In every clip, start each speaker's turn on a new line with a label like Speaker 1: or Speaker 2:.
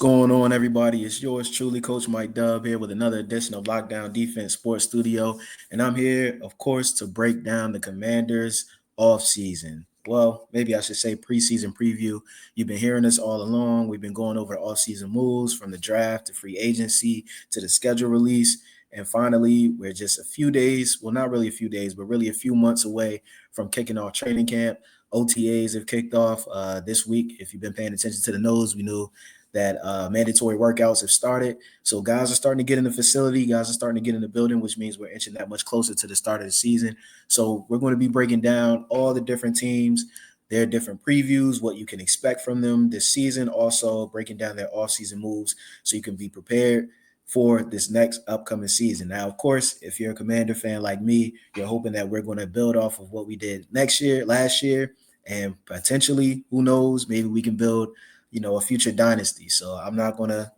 Speaker 1: going on, everybody? It's yours truly, Coach Mike Dub, here with another edition of Lockdown Defense Sports Studio. And I'm here, of course, to break down the Commanders off season. Well, maybe I should say preseason preview. You've been hearing us all along. We've been going over off-season moves from the draft to free agency to the schedule release. And finally, we're just a few days, well, not really a few days, but really a few months away from kicking off training camp. OTAs have kicked off this week. If you've been paying attention to the news, we knew that mandatory workouts have started. So guys are starting to get in the facility. Guys are starting to get in the building, which means we're inching that much closer to the start of the season. So we're going to be breaking down all the different teams, their different previews, what you can expect from them this season, also breaking down their offseason moves so you can be prepared for this next upcoming season. Now, of course, if you're a Commander fan like me, you're hoping that we're going to build off of what we did last year, and potentially, who knows, maybe we can build a future dynasty. So I'm not gonna,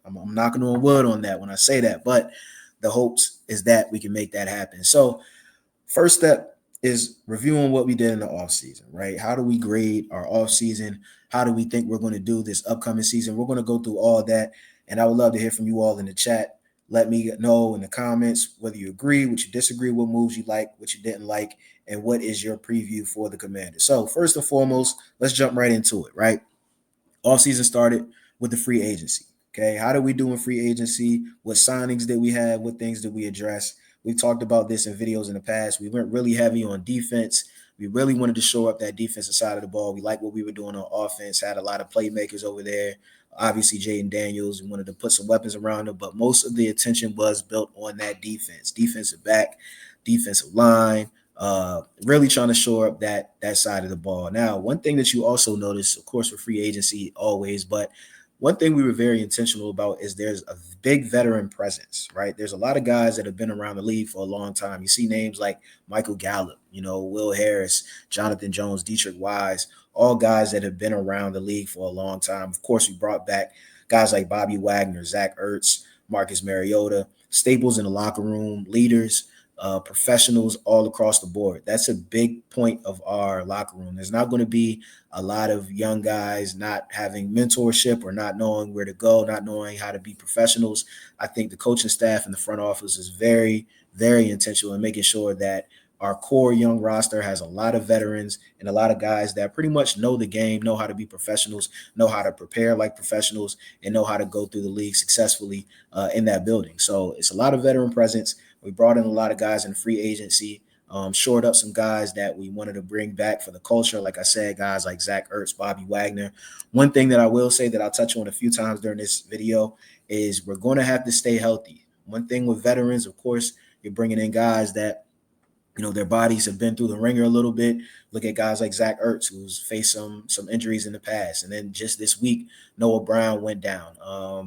Speaker 1: I'm knocking on wood on that when I say that, but the hopes is that we can make that happen. So first step is reviewing what we did in the offseason, right? How do we grade our offseason? How do we think we're going to do this upcoming season? We're going to go through all that, and I would love to hear from you all in the chat. Let me know in the comments whether you agree, what you disagree, what moves you like, what you didn't like, and what is your preview for the Commanders. So first and foremost, let's jump right into it, right? Offseason started with the free agency. Okay, how did we do in free agency? What signings did we have? What things did we address? We've talked about this in videos in the past. We went really heavy on defense. We really wanted to show up that defensive side of the ball. We liked what we were doing on offense, had a lot of playmakers over there. Obviously, Jaden Daniels, we wanted to put some weapons around him, but most of the attention was built on that defense, defensive back, defensive line, really trying to shore up that side of the ball. Now, one thing that you also notice, of course, for free agency always, but one thing we were very intentional about is there's a big veteran presence, right? There's a lot of guys that have been around the league for a long time. You see names like Michael Gallup, Will Harris, Jonathan Jones, Dietrich Wise, all guys that have been around the league for a long time. Of course, we brought back guys like Bobby Wagner, Zach Ertz, Marcus Mariota, staples in the locker room, leaders, professionals all across the board. That's a big point of our locker room. There's not going to be a lot of young guys not having mentorship or not knowing where to go, not knowing how to be professionals. I think the coaching staff and the front office is very, very intentional in making sure that our core young roster has a lot of veterans and a lot of guys that pretty much know the game, know how to be professionals, know how to prepare like professionals, and know how to go through the league successfully in that building. So it's a lot of veteran presence. We brought in a lot of guys in free agency, shored up some guys that we wanted to bring back for the culture. Like I said, guys like Zach Ertz, Bobby Wagner. One thing that I will say that I'll touch on a few times during this video is we're going to have to stay healthy. One thing with veterans, of course, you're bringing in guys that their bodies have been through the ringer a little bit. Look at guys like Zach Ertz, who's faced some injuries in the past. And then just this week, Noah Brown went down.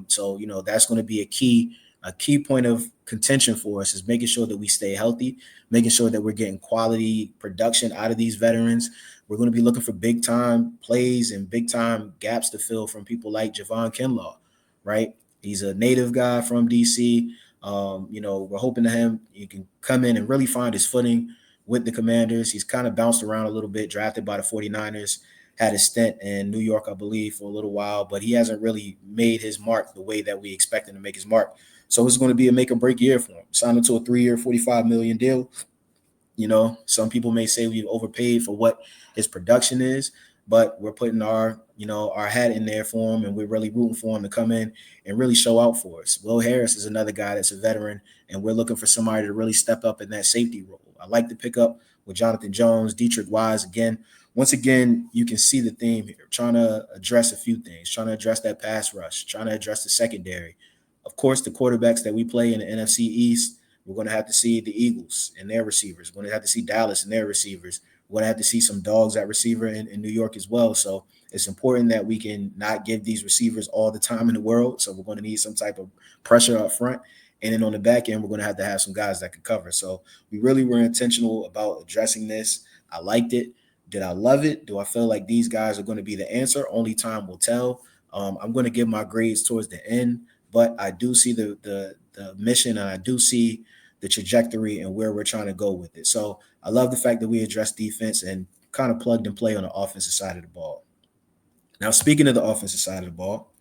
Speaker 1: So that's going to be a key point of contention for us is making sure that we stay healthy, making sure that we're getting quality production out of these veterans. We're going to be looking for big time plays and big time gaps to fill from people like Javon Kinlaw, right? He's a native guy from DC. We're hoping that he can come in and really find his footing with the Commanders. He's kind of bounced around a little bit, drafted by the 49ers, had a stint in New York, I believe, for a little while, but he hasn't really made his mark the way that we expect him to make his mark. So it's going to be a make or break year for him. Signed him to a 3-year, $45 million deal. Some people may say we've overpaid for what his production is, but we're putting our hat in there for him, and we're really rooting for him to come in and really show out for us. Will Harris is another guy that's a veteran, and we're looking for somebody to really step up in that safety role. I like to pick up with Jonathan Jones, Dietrich Wise. Once again, you can see the theme here, trying to address a few things, trying to address that pass rush, trying to address the secondary. Of course, the quarterbacks that we play in the NFC East, we're going to have to see the Eagles and their receivers. We're going to have to see Dallas and their receivers. We're going to have to see some dogs at receiver in New York as well. So it's important that we can not give these receivers all the time in the world. So we're going to need some type of pressure up front. And then on the back end, we're going to have some guys that can cover. So we really were intentional about addressing this. I liked it. Did I love it? Do I feel like these guys are going to be the answer? Only time will tell. I'm going to give my grades towards the end, but I do see the mission, and I do see the trajectory and where we're trying to go with it. So I love the fact that we addressed defense and kind of plugged and play on the offensive side of the ball. Now, speaking of the offensive side of the ball,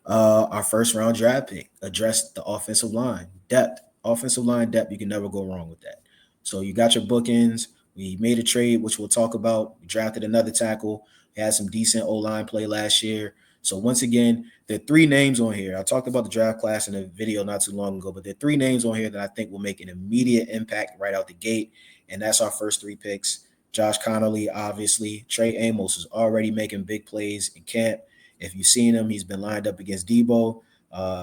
Speaker 1: Our first round draft pick addressed the offensive line depth. Offensive line depth, you can never go wrong with that. So you got your bookends. We made a trade, which we'll talk about. We drafted another tackle. We had some decent O line play last year. So once again, there are three names on here. I talked about the draft class in a video not too long ago, but there are three names on here that I think will make an immediate impact right out the gate. And that's our first three picks. Josh Connolly, obviously. Trey Amos is already making big plays in camp. If you've seen him, he's been lined up against Debo.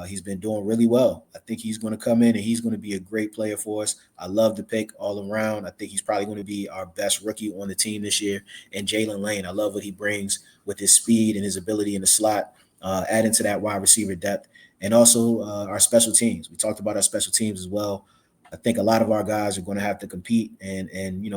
Speaker 1: He's been doing really well. I think he's going to come in and he's going to be a great player for us. I love the pick all around. I think he's probably going to be our best rookie on the team this year. And Jalen Lane, I love what he brings with his speed and his ability in the slot, adding to that wide receiver depth. And also our special teams. We talked about our special teams as well. I think a lot of our guys are going to have to compete and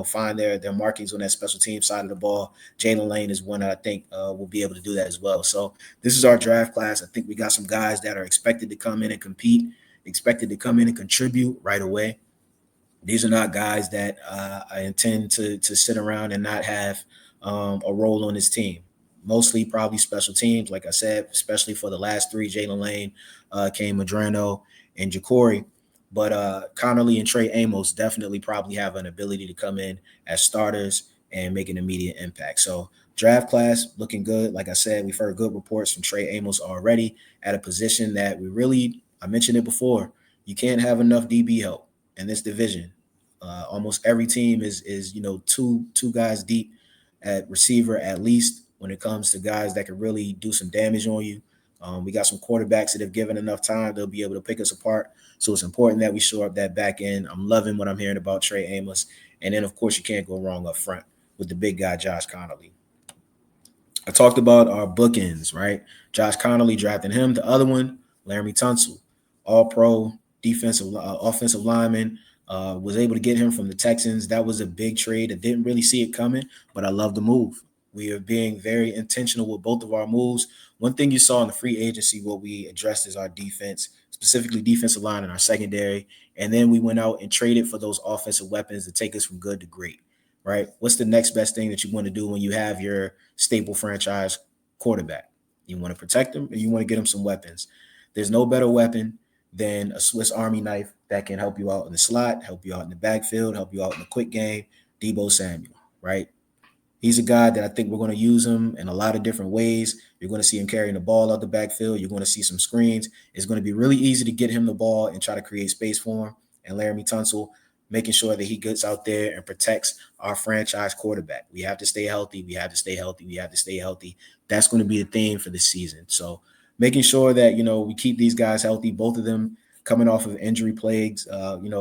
Speaker 1: find their markings on that special team side of the ball. Jalen Lane is one that I think will be able to do that as well. So this is our draft class. I think we got some guys that are expected to come in and compete, expected to come in and contribute right away. These are not guys that I intend to sit around and not have a role on this team. Mostly probably special teams, like I said, especially for the last three, Jalen Lane, Kane Madrano, and Ja'Cory. But Connerly and Trey Amos definitely probably have an ability to come in as starters and make an immediate impact. So draft class looking good. Like I said, we've heard good reports from Trey Amos already at a position that we really, I mentioned it before, you can't have enough DB help in this division. Almost every team is two guys deep at receiver at least when it comes to guys that can really do some damage on you. We got some quarterbacks that have given enough time, they'll be able to pick us apart. So it's important that we shore up that back end. I'm loving what I'm hearing about Trey Amos. And then, of course, you can't go wrong up front with the big guy, Josh Connolly. I talked about our bookends, right? Josh Connolly drafting him. The other one, Laramie Tunsil, all pro defensive, offensive lineman. Was able to get him from the Texans. That was a big trade. I didn't really see it coming, but I love the move. We are being very intentional with both of our moves. One thing you saw in the free agency, what we addressed is our defense, specifically defensive line and our secondary. And then we went out and traded for those offensive weapons to take us from good to great, right? What's the next best thing that you want to do when you have your staple franchise quarterback? You want to protect him and you want to get him some weapons. There's no better weapon than a Swiss Army knife that can help you out in the slot, help you out in the backfield, help you out in the quick game. Debo Samuel, right? He's a guy that I think we're going to use him in a lot of different ways. You're going to see him carrying the ball out the backfield. You're going to see some screens. It's going to be really easy to get him the ball and try to create space for him. And Laramie Tunsil making sure that he gets out there and protects our franchise quarterback. We have to stay healthy. We have to stay healthy. We have to stay healthy. That's going to be the theme for the season. So making sure that, we keep these guys healthy, both of them coming off of injury plagues,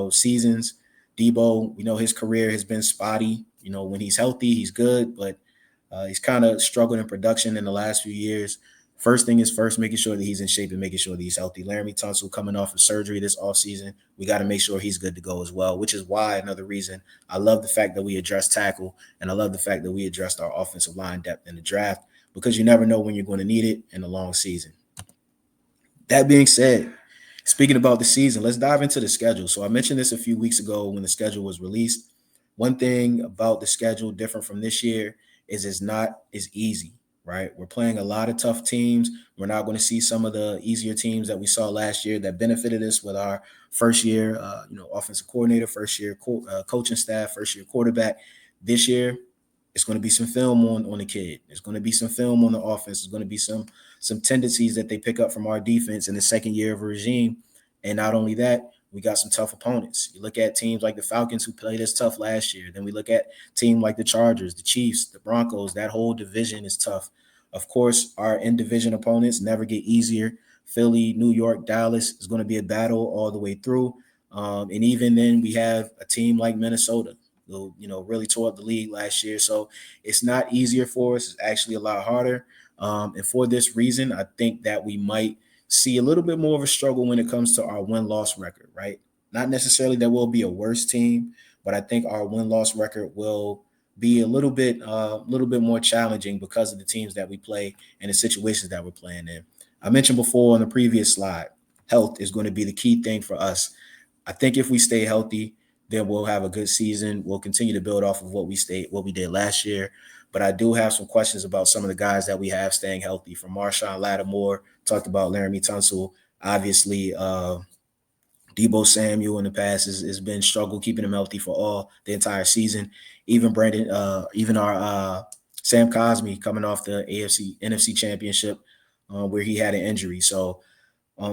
Speaker 1: seasons. Debo, his career has been spotty. When he's healthy, he's good, but he's kind of struggled in production in the last few years. First thing is first, making sure that he's in shape and making sure that he's healthy. Laramie Tunsil coming off of surgery this offseason. We got to make sure he's good to go as well, which is why another reason I love the fact that we addressed tackle and I love the fact that we addressed our offensive line depth in the draft because you never know when you're going to need it in a long season. That being said, speaking about the season, let's dive into the schedule. So I mentioned this a few weeks ago when the schedule was released. One thing about the schedule different from this year is it's not as easy, right? We're playing a lot of tough teams. We're not going to see some of the easier teams that we saw last year that benefited us with our first year, offensive coordinator, first year coaching staff, first year quarterback. This year, it's going to be some film on the kid. There's going to be some film on the offense. There's going to be some tendencies that they pick up from our defense in the second year of a regime. And not only that, we got some tough opponents. You look at teams like the Falcons who played us tough last year. Then we look at teams like the Chargers, the Chiefs, the Broncos. That whole division is tough. Of course, our in-division opponents never get easier. Philly, New York, Dallas is going to be a battle all the way through. And even then, we have a team like Minnesota who, really tore up the league last year. So it's not easier for us. It's actually a lot harder. And for this reason, I think that we might see a little bit more of a struggle when it comes to our win-loss record, right? Not necessarily that we'll be a worse team, but I think our win-loss record will be a little bit more challenging because of the teams that we play and the situations that we're playing in. I mentioned before on the previous slide, health is going to be the key thing for us. I think if we stay healthy, then we'll have a good season. We'll continue to build off of what we did last year. But I do have some questions about some of the guys that we have staying healthy, from Marshawn Lattimore Talked about Laramie Tunsil. Obviously, Debo Samuel in the past has been struggle keeping him healthy for all the entire season. Even Brandon, even our Sam Cosmi coming off the AFC NFC Championship, where he had an injury. So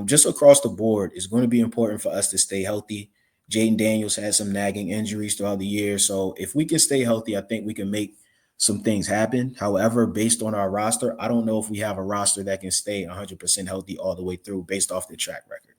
Speaker 1: just across the board, it's going to be important for us to stay healthy. Jaden Daniels had some nagging injuries throughout the year. So if we can stay healthy, I think we can make some things happen. However, based on our roster, I don't know if we have a roster that can stay 100% healthy all the way through based off the track record.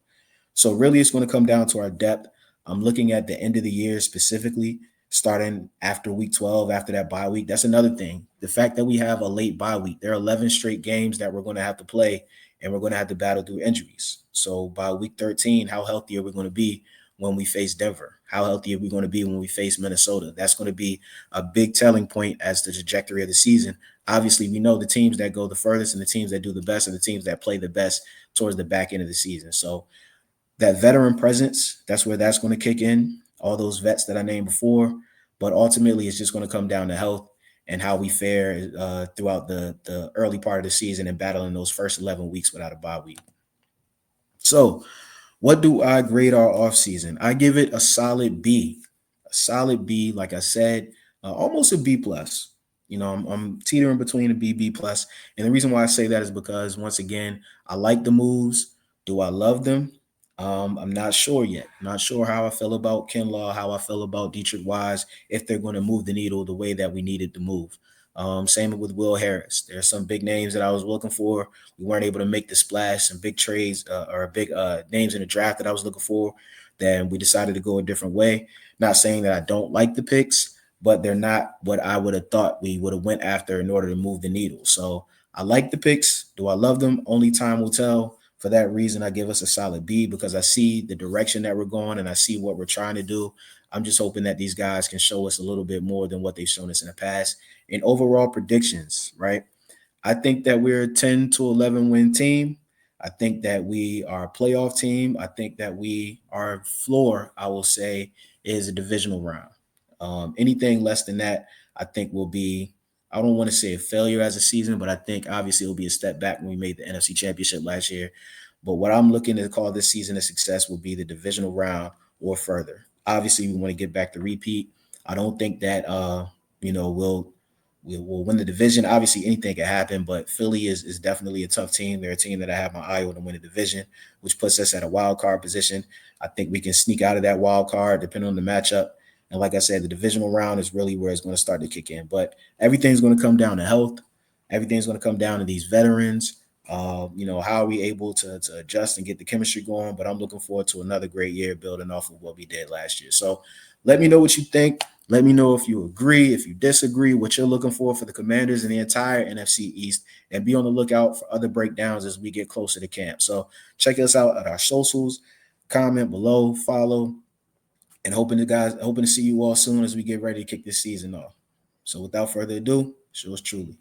Speaker 1: So really, it's going to come down to our depth. I'm looking at the end of the year specifically, starting after week 12, after that bye week. That's another thing. The fact that we have a late bye week, there are 11 straight games that we're going to have to play, and we're going to have to battle through injuries. So by week 13, how healthy are we going to be when we face Denver? How healthy are we going to be when we face Minnesota? That's going to be a big telling point as the trajectory of the season. Obviously, we know the teams that go the furthest and the teams that do the best and the teams that play the best towards the back end of the season. So that veteran presence, that's where that's going to kick in. All those vets that I named before, but ultimately it's just going to come down to health and how we fare throughout the early part of the season and battling those first 11 weeks without a bye week. So, what do I grade our offseason? I give it a solid B. A solid B, like I said, almost a B plus. I'm teetering between a B plus. And the reason why I say that is because once again, I like the moves. Do I love them? I'm not sure yet. Not sure how I feel about Kinlaw, how I feel about Dietrich Wise, if they're going to move the needle the way that we needed to move. Same with Will Harris. There's some big names that I was looking for. We weren't able to make the splash. Some big trades or big names in the draft that I was looking for. Then we decided to go a different way. Not saying that I don't like the picks, but they're not what I would have thought we would have went after in order to move the needle. So I like the picks. Do I love them? Only time will tell. For that reason, I give us a solid B because I see the direction that we're going and I see what we're trying to do. I'm just hoping that these guys can show us a little bit more than what they've shown us in the past. And overall predictions, right? I think that we're a 10 to 11 win team. I think that we are a playoff team. I think that our floor, I will say, is a divisional round. Anything less than that, I think will be, I don't want to say a failure as a season, but I think obviously it'll be a step back when we made the NFC Championship last year. But what I'm looking to call this season a success will be the divisional round or further. Obviously, we want to get back to repeat. I don't think that we'll win the division. Obviously, anything can happen, but Philly is definitely a tough team. They're a team that I have my eye on to win the division, which puts us at a wild card position. I think we can sneak out of that wild card depending on the matchup. And like I said, the divisional round is really where it's going to start to kick in. But everything's going to come down to health. Everything's going to come down to these veterans. How are we able to adjust and get the chemistry going? But I'm looking forward to another great year building off of what we did last year. So let me know what you think. Let me know if you agree, if you disagree, what you're looking for the Commanders and the entire NFC East, and be on the lookout for other breakdowns as we get closer to camp. So check us out at our socials, comment below, follow, and hoping to see you all soon as we get ready to kick this season off. So without further ado, yours truly.